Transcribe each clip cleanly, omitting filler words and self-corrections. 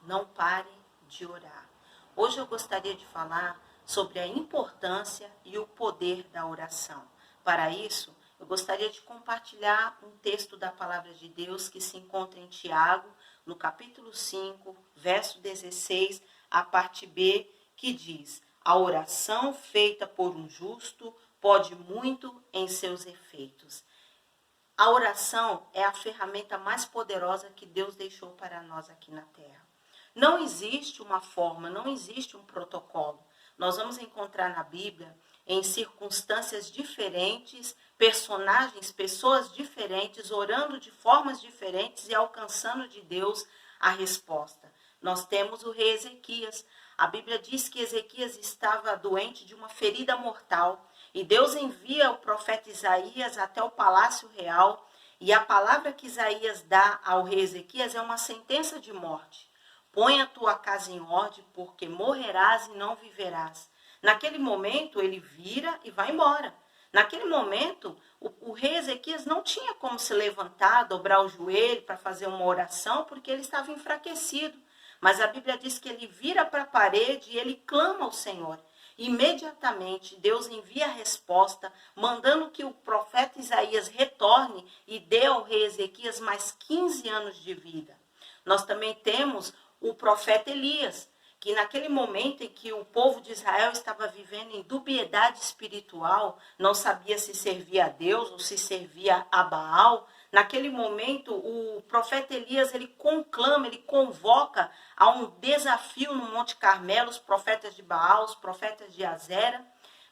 não pare de orar. Hoje eu gostaria de falar sobre a importância e o poder da oração. Para isso, eu gostaria de compartilhar um texto da palavra de Deus que se encontra em Tiago, no capítulo 5, verso 16, a parte B, que diz: a oração feita por um justo pode muito em seus efeitos. A oração é a ferramenta mais poderosa que Deus deixou para nós aqui na Terra. Não existe uma forma, não existe um protocolo. Nós vamos encontrar na Bíblia, em circunstâncias diferentes, personagens, pessoas diferentes, orando de formas diferentes e alcançando de Deus a resposta. Nós temos o rei Ezequias. A Bíblia diz que Ezequias estava doente de uma ferida mortal. E Deus envia o profeta Isaías até o palácio real. E a palavra que Isaías dá ao rei Ezequias é uma sentença de morte. Põe a tua casa em ordem, porque morrerás e não viverás. Naquele momento, ele vira e vai embora. Naquele momento, o rei Ezequias não tinha como se levantar, dobrar o joelho para fazer uma oração, porque ele estava enfraquecido. Mas a Bíblia diz que ele vira para a parede e ele clama ao Senhor. Imediatamente, Deus envia a resposta, mandando que o profeta Isaías retorne e dê ao rei Ezequias mais 15 anos de vida. Nós também temos o profeta Elias, que naquele momento em que o povo de Israel estava vivendo em dubiedade espiritual, não sabia se servia a Deus ou se servia a Baal, naquele momento o profeta Elias, ele conclama, ele convoca a um desafio no Monte Carmelo, os profetas de Baal, os profetas de Azera,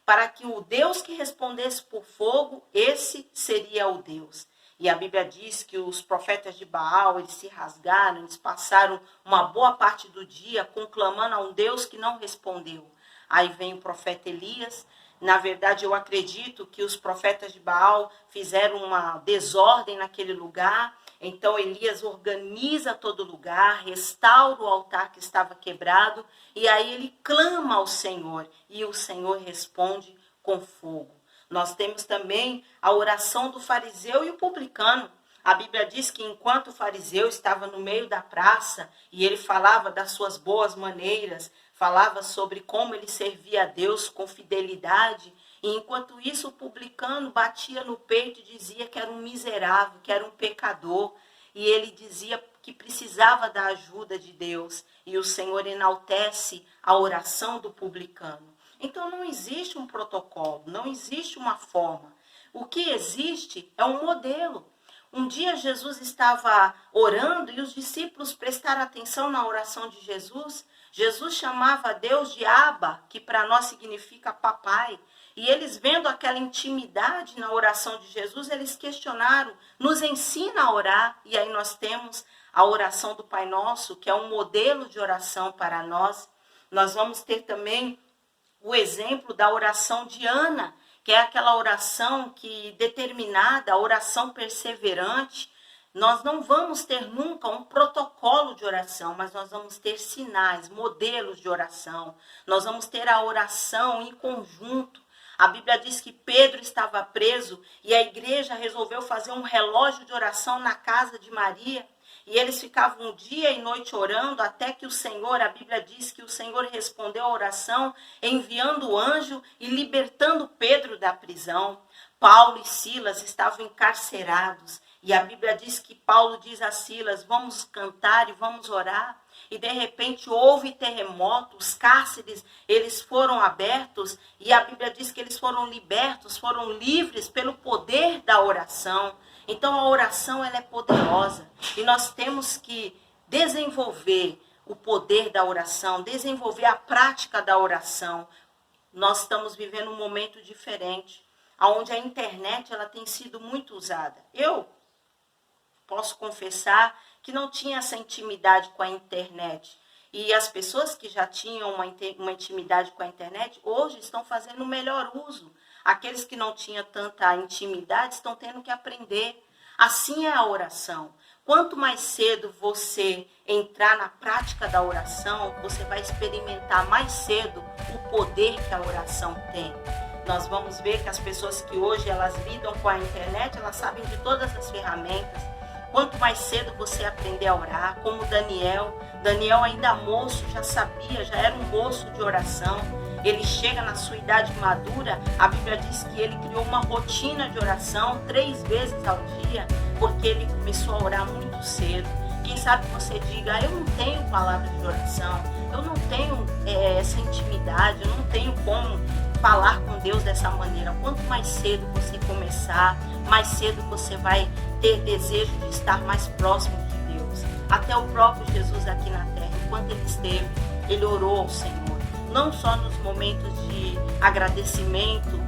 para que o Deus que respondesse por fogo, esse seria o Deus. E a Bíblia diz que os profetas de Baal, eles se rasgaram, eles passaram uma boa parte do dia conclamando a um Deus que não respondeu. Aí vem o profeta Elias. Na verdade, eu acredito que os profetas de Baal fizeram uma desordem naquele lugar. Então, Elias organiza todo lugar, restaura o altar que estava quebrado. E aí ele clama ao Senhor. E o Senhor responde com fogo. Nós temos também a oração do fariseu e o publicano. A Bíblia diz que enquanto o fariseu estava no meio da praça e ele falava das suas boas maneiras, falava sobre como ele servia a Deus com fidelidade, e enquanto isso o publicano batia no peito e dizia que era um miserável, que era um pecador, e ele dizia que precisava da ajuda de Deus, e o Senhor enaltece a oração do publicano. Então não existe um protocolo, não existe uma forma. O que existe é um modelo. Um dia Jesus estava orando e os discípulos prestaram atenção na oração de Jesus. Jesus chamava a Deus de Abba, que para nós significa papai. E eles vendo aquela intimidade na oração de Jesus, eles questionaram, nos ensina a orar. E aí nós temos a oração do Pai Nosso, que é um modelo de oração para nós. Nós vamos ter também o exemplo da oração de Ana, que é aquela oração que determinada, a oração perseverante. Nós não vamos ter nunca um protocolo de oração, mas nós vamos ter sinais, modelos de oração. Nós vamos ter a oração em conjunto. A Bíblia diz que Pedro estava preso e a igreja resolveu fazer um relógio de oração na casa de Maria. E eles ficavam dia e noite orando, até que o Senhor, a Bíblia diz que o Senhor respondeu a oração, enviando o anjo e libertando Pedro da prisão. Paulo e Silas estavam encarcerados. E a Bíblia diz que Paulo diz a Silas, vamos cantar e vamos orar. E de repente houve terremoto, os cárceres, eles foram abertos. E a Bíblia diz que eles foram libertos, foram livres pelo poder da oração. Então a oração ela é poderosa e nós temos que desenvolver o poder da oração, desenvolver a prática da oração. Nós estamos vivendo um momento diferente, onde a internet ela tem sido muito usada. Eu posso confessar que não tinha essa intimidade com a internet. E as pessoas que já tinham uma intimidade com a internet, hoje estão fazendo o melhor uso. Aqueles que não tinham tanta intimidade estão tendo que aprender. Assim é a oração. Quanto mais cedo você entrar na prática da oração, você vai experimentar mais cedo o poder que a oração tem. Nós vamos ver que as pessoas que hoje elas lidam com a internet, elas sabem de todas as ferramentas. Quanto mais cedo você aprender a orar, como Daniel ainda moço, já sabia, já era um moço de oração. Ele chega na sua idade madura, a Bíblia diz que ele criou uma rotina de oração 3 vezes ao dia, porque ele começou a orar muito cedo. Quem sabe você diga, eu não tenho palavra de oração, eu não tenho essa intimidade, eu não tenho como falar com Deus dessa maneira. Quanto mais cedo você começar, mais cedo você vai ter desejo de estar mais próximo de Deus. Até o próprio Jesus aqui na terra, enquanto ele esteve, ele orou ao Senhor. Não só nos momentos de agradecimento,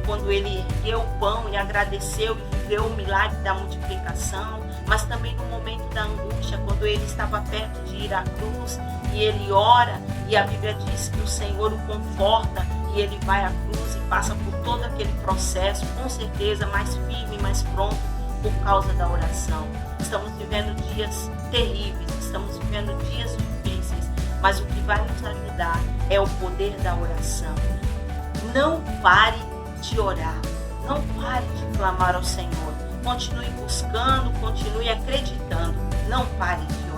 quando ele ergueu o pão e agradeceu e viveu o milagre da multiplicação, mas também no momento da angústia, quando ele estava perto de ir à cruz e ele ora e a Bíblia diz que o Senhor o conforta e ele vai à cruz e passa por todo aquele processo, com certeza mais firme, mais pronto por causa da oração. Estamos vivendo dias terríveis, estamos vivendo dias difíceis, mas o que vai nos ajudar é o poder da oração. Não pare de orar, não pare de clamar ao Senhor. Continue buscando, continue acreditando, não pare de orar.